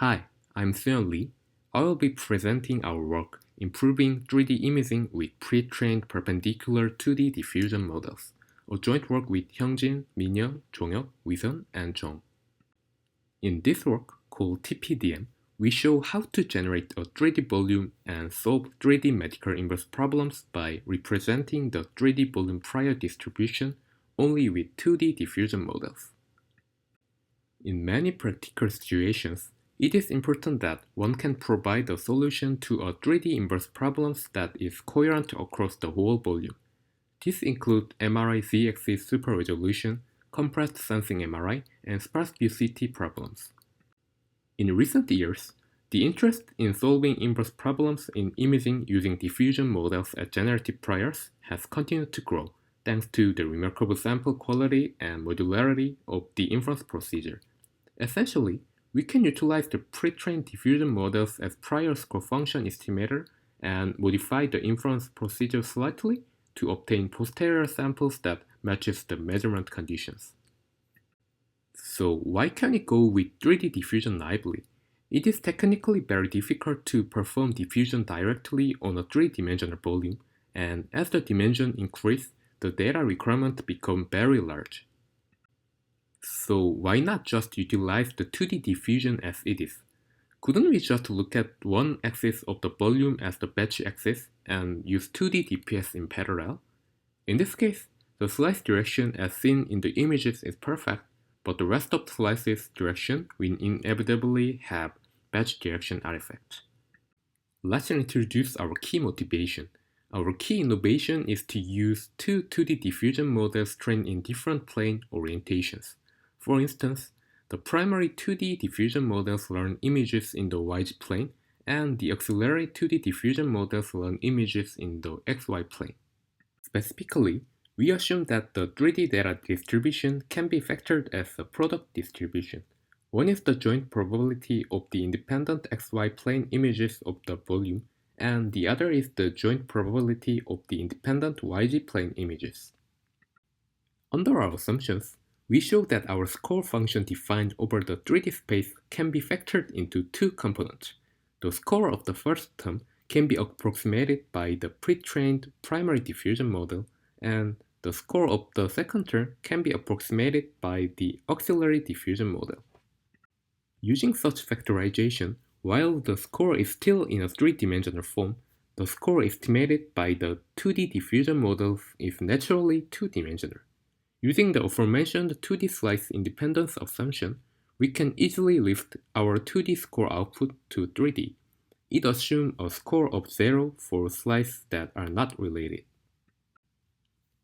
Hi, I'm Seon Lee. I will be presenting our work improving 3D imaging with pre-trained perpendicular 2D diffusion models, a joint work with Hyungjin, Minhyuk, Jonghyuk, Wisun, and Jong. In this work, called TPDM, we show how to generate a 3D volume and solve 3D medical inverse problems by representing the 3D volume prior distribution only with 2D diffusion models. In many practical situations, it is important that one can provide a solution to a 3D inverse problems that is coherent across the whole volume. These include MRI Z-axis super resolution, compressed sensing MRI, and sparse view CT problems. In recent years, the interest in solving inverse problems in imaging using diffusion models as generative priors has continued to grow thanks to the remarkable sample quality and modularity of the inference procedure. Essentially, we can utilize the pre-trained diffusion models as prior score function estimator and modify the inference procedure slightly to obtain posterior samples that matches the measurement conditions. So why can't it go with 3D diffusion naively? It is technically very difficult to perform diffusion directly on a 3-dimensional volume, and as the dimension increase, the data requirement become very large. So why not just utilize the 2D diffusion as it is? Couldn't we just look at one axis of the volume as the batch axis and use 2D DPS in parallel? In this case, the slice direction as seen in the images is perfect, but the rest of the slice's direction will inevitably have batch direction artifacts. Let's introduce our key motivation. Our key innovation is to use two 2D diffusion models trained in different plane orientations. For instance, the primary 2D diffusion models learn images in the YZ plane, and the auxiliary 2D diffusion models learn images in the XY plane. Specifically, we assume that the 3D data distribution can be factored as a product distribution. One is the joint probability of the independent XY plane images of the volume, and the other is the joint probability of the independent YZ plane images. Under our assumptions, we show that our score function defined over the 3D space can be factored into two components. The score of the first term can be approximated by the pre-trained primary diffusion model, and the score of the second term can be approximated by the auxiliary diffusion model. Using such factorization, while the score is still in a 3-dimensional form, the score estimated by the 2D diffusion models is naturally 2-dimensional. Using the aforementioned 2D slice independence assumption, we can easily lift our 2D score output to 3D. It assumes a score of 0 for slices that are not related.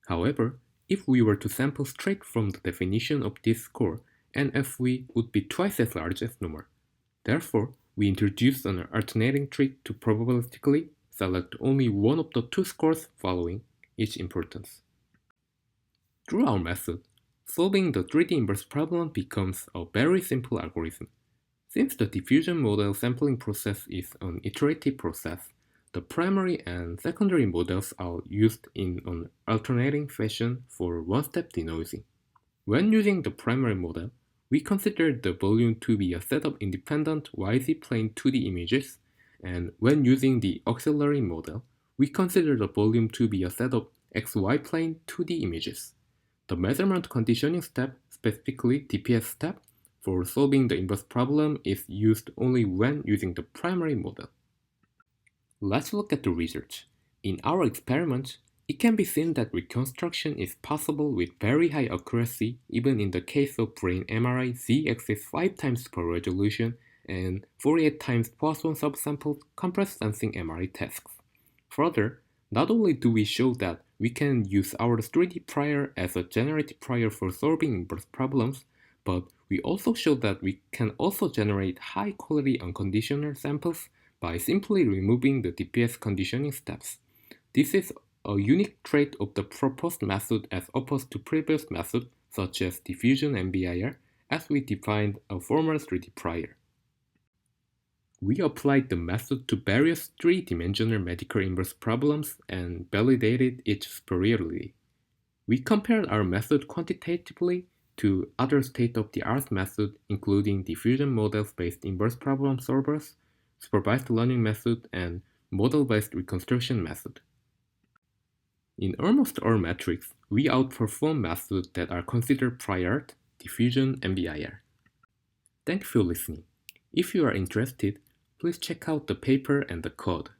However, if we were to sample straight from the definition of this score, NFV would be twice as large as normal. Therefore, we introduced an alternating trick to probabilistically select only one of the two scores following each importance. Through our method, solving the 3D inverse problem becomes a very simple algorithm. Since the diffusion model sampling process is an iterative process, the primary and secondary models are used in an alternating fashion for one-step denoising. When using the primary model, we consider the volume to be a set of independent YZ plane 2D images, and when using the auxiliary model, we consider the volume to be a set of XY plane 2D images. The measurement conditioning step, specifically DPS step, for solving the inverse problem is used only when using the primary model. Let's look at the research. In our experiments, it can be seen that reconstruction is possible with very high accuracy even in the case of brain MRI Z-axis 5 times per resolution and 48 times Poisson subsample compressed sensing MRI tasks. Further, not only do we show that we can use our 3D prior as a generative prior for solving inverse problems, but we also show that we can also generate high-quality unconditional samples by simply removing the DPS conditioning steps. This is a unique trait of the proposed method as opposed to previous methods such as diffusion and BIR, as we defined a former 3D prior. We applied the method to various 3-dimensional medical inverse problems and validated its superiority. We compared our method quantitatively to other state-of-the-art methods including diffusion models-based inverse problem solvers, supervised learning method, and model-based reconstruction method. In almost all metrics, we outperform methods that are considered prior art, diffusion, and BIR. Thank you for listening. If you are interested, please check out the paper and the code.